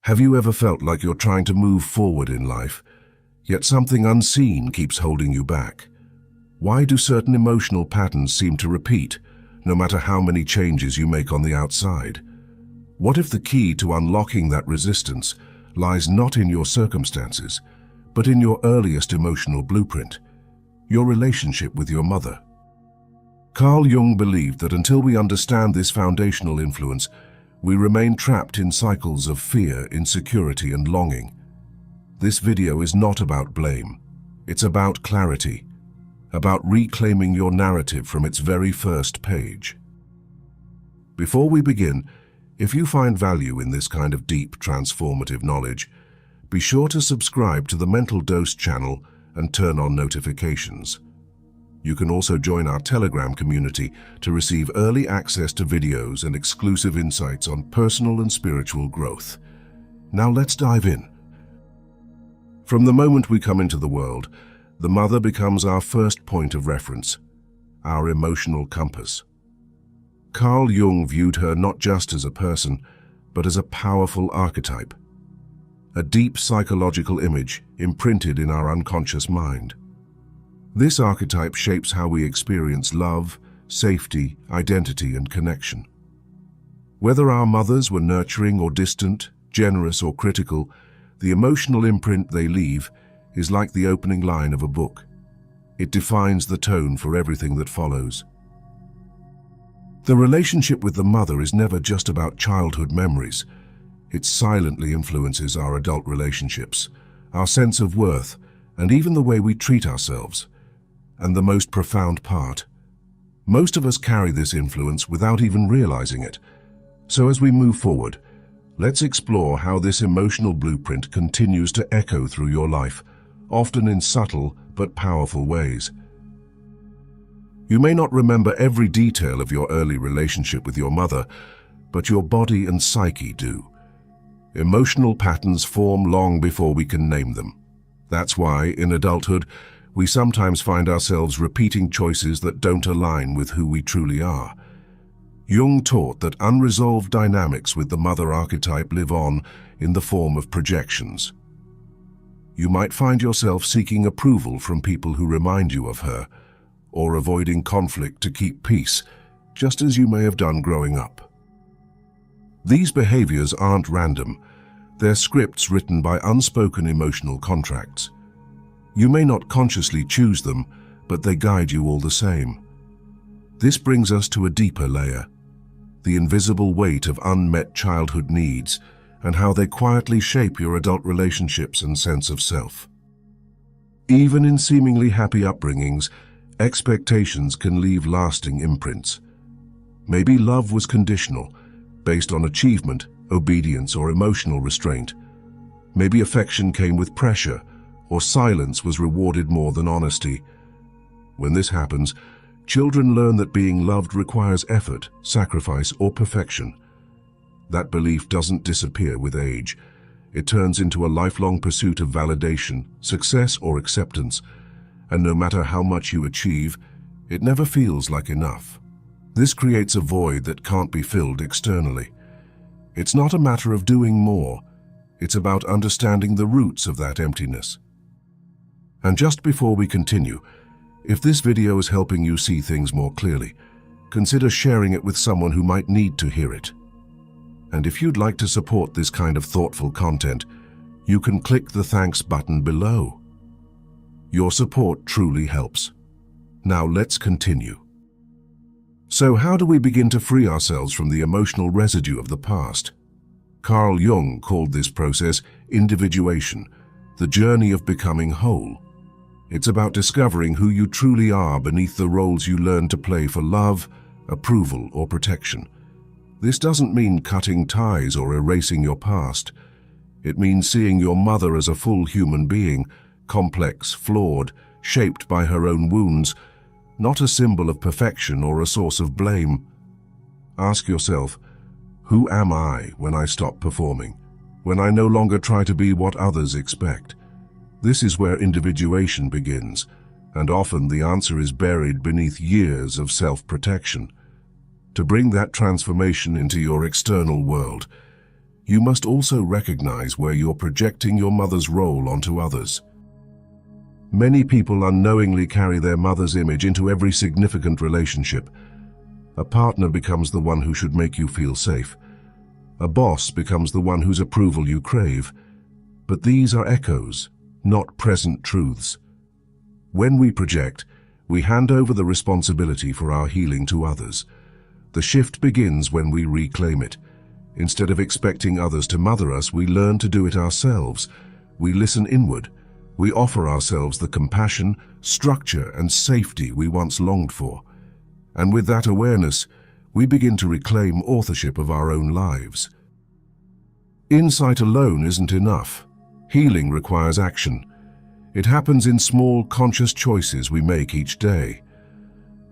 Have you ever felt like you're trying to move forward in life, yet something unseen keeps holding you back? Why do certain emotional patterns seem to repeat, no matter how many changes you make on the outside? What if the key to unlocking that resistance lies not in your circumstances, but in your earliest emotional blueprint, your relationship with your mother? Carl Jung believed that until we understand this foundational influence, we remain trapped in cycles of fear, insecurity, and longing. This video is not about blame. It's about clarity, about reclaiming your narrative from its very first page. Before we begin, if you find value in this kind of deep, transformative knowledge, be sure to subscribe to the Mental Dose channel and turn on notifications. You can also join our Telegram community to receive early access to videos and exclusive insights on personal and spiritual growth. Now let's dive in. From the moment we come into the world, the mother becomes our first point of reference, our emotional compass. Carl Jung viewed her not just as a person, but as a powerful archetype, a deep psychological image imprinted in our unconscious mind. This archetype shapes how we experience love, safety, identity, and connection. Whether our mothers were nurturing or distant, generous or critical, the emotional imprint they leave is like the opening line of a book. It defines the tone for everything that follows. The relationship with the mother is never just about childhood memories. It silently influences our adult relationships, our sense of worth, and even the way we treat ourselves. And the most profound part, most of us carry this influence without even realizing it. So as we move forward, let's explore how this emotional blueprint continues to echo through your life, often in subtle but powerful ways. You may not remember every detail of your early relationship with your mother, but your body and psyche do. Emotional patterns form long before we can name them. That's why, in adulthood, we sometimes find ourselves repeating choices that don't align with who we truly are. Jung taught that unresolved dynamics with the mother archetype live on in the form of projections. You might find yourself seeking approval from people who remind you of her, or avoiding conflict to keep peace, just as you may have done growing up. These behaviors aren't random. They're scripts written by unspoken emotional contracts. You may not consciously choose them, but they guide you all the same. This brings us to a deeper layer, the invisible weight of unmet childhood needs and how they quietly shape your adult relationships and sense of self. Even in seemingly happy upbringings, expectations can leave lasting imprints. Maybe love was conditional, based on achievement, obedience, or emotional restraint. Maybe affection came with pressure, or silence was rewarded more than honesty. When this happens, children learn that being loved requires effort, sacrifice, or perfection. That belief doesn't disappear with age. It turns into a lifelong pursuit of validation, success, or acceptance. And no matter how much you achieve, it never feels like enough. This creates a void that can't be filled externally. It's not a matter of doing more. It's about understanding the roots of that emptiness. And just before we continue, if this video is helping you see things more clearly, consider sharing it with someone who might need to hear it. And if you'd like to support this kind of thoughtful content, you can click the thanks button below. Your support truly helps. Now let's continue. So how do we begin to free ourselves from the emotional residue of the past? Carl Jung called this process individuation, the journey of becoming whole. It's about discovering who you truly are beneath the roles you learn to play for love, approval, or protection. This doesn't mean cutting ties or erasing your past. It means seeing your mother as a full human being, complex, flawed, shaped by her own wounds, not a symbol of perfection or a source of blame. Ask yourself, who am I when I stop performing? When I no longer try to be what others expect? This is where individuation begins, and often the answer is buried beneath years of self-protection. To bring that transformation into your external world, you must also recognize where you're projecting your mother's role onto others. Many people unknowingly carry their mother's image into every significant relationship. A partner becomes the one who should make you feel safe. A boss becomes the one whose approval you crave. But these are echoes, not present truths. When we project, we hand over the responsibility for our healing to others. The shift begins when we reclaim it. Instead of expecting others to mother us, we learn to do it ourselves. We listen inward. We offer ourselves the compassion, structure, and safety we once longed for. And with that awareness, we begin to reclaim authorship of our own lives. Insight alone isn't enough. Healing requires action. It happens in small, conscious choices we make each day.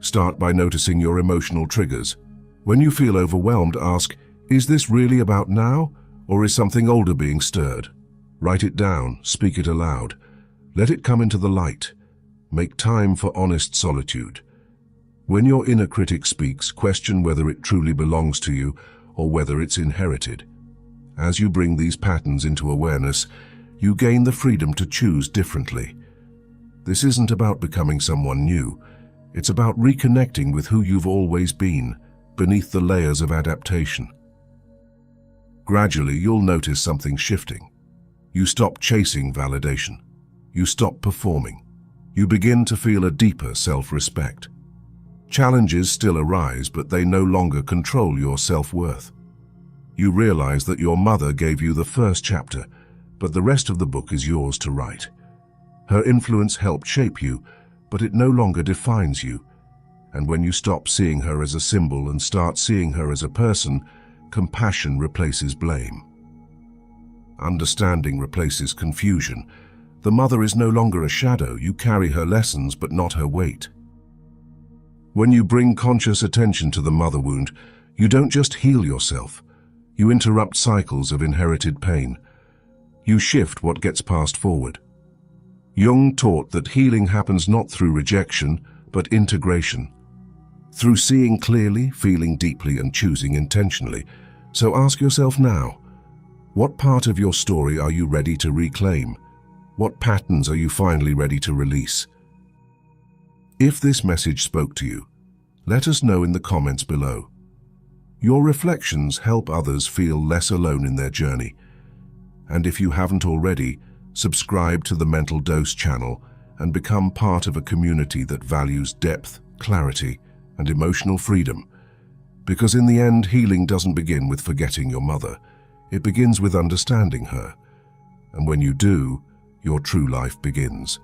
Start by noticing your emotional triggers. When you feel overwhelmed, ask, is this really about now, or is something older being stirred? Write it down, speak it aloud. Let it come into the light. Make time for honest solitude. When your inner critic speaks, question whether it truly belongs to you or whether it's inherited. As you bring these patterns into awareness, you gain the freedom to choose differently. This isn't about becoming someone new. It's about reconnecting with who you've always been, beneath the layers of adaptation. Gradually, you'll notice something shifting. You stop chasing validation. You stop performing. You begin to feel a deeper self-respect. Challenges still arise, but they no longer control your self-worth. You realize that your mother gave you the first chapter, but the rest of the book is yours to write. Her influence helped shape you, but it no longer defines you. And when you stop seeing her as a symbol and start seeing her as a person, compassion replaces blame. Understanding replaces confusion. The mother is no longer a shadow. You carry her lessons, but not her weight. When you bring conscious attention to the mother wound, you don't just heal yourself. You interrupt cycles of inherited pain. You shift what gets passed forward. Jung taught that healing happens not through rejection, but integration. Through seeing clearly, feeling deeply, and choosing intentionally. So ask yourself now, what part of your story are you ready to reclaim? What patterns are you finally ready to release? If this message spoke to you, let us know in the comments below. Your reflections help others feel less alone in their journey. And if you haven't already, subscribe to the Mental Dose channel and become part of a community that values depth, clarity, and emotional freedom. Because in the end, healing doesn't begin with forgetting your mother. It begins with understanding her. And when you do, your true life begins.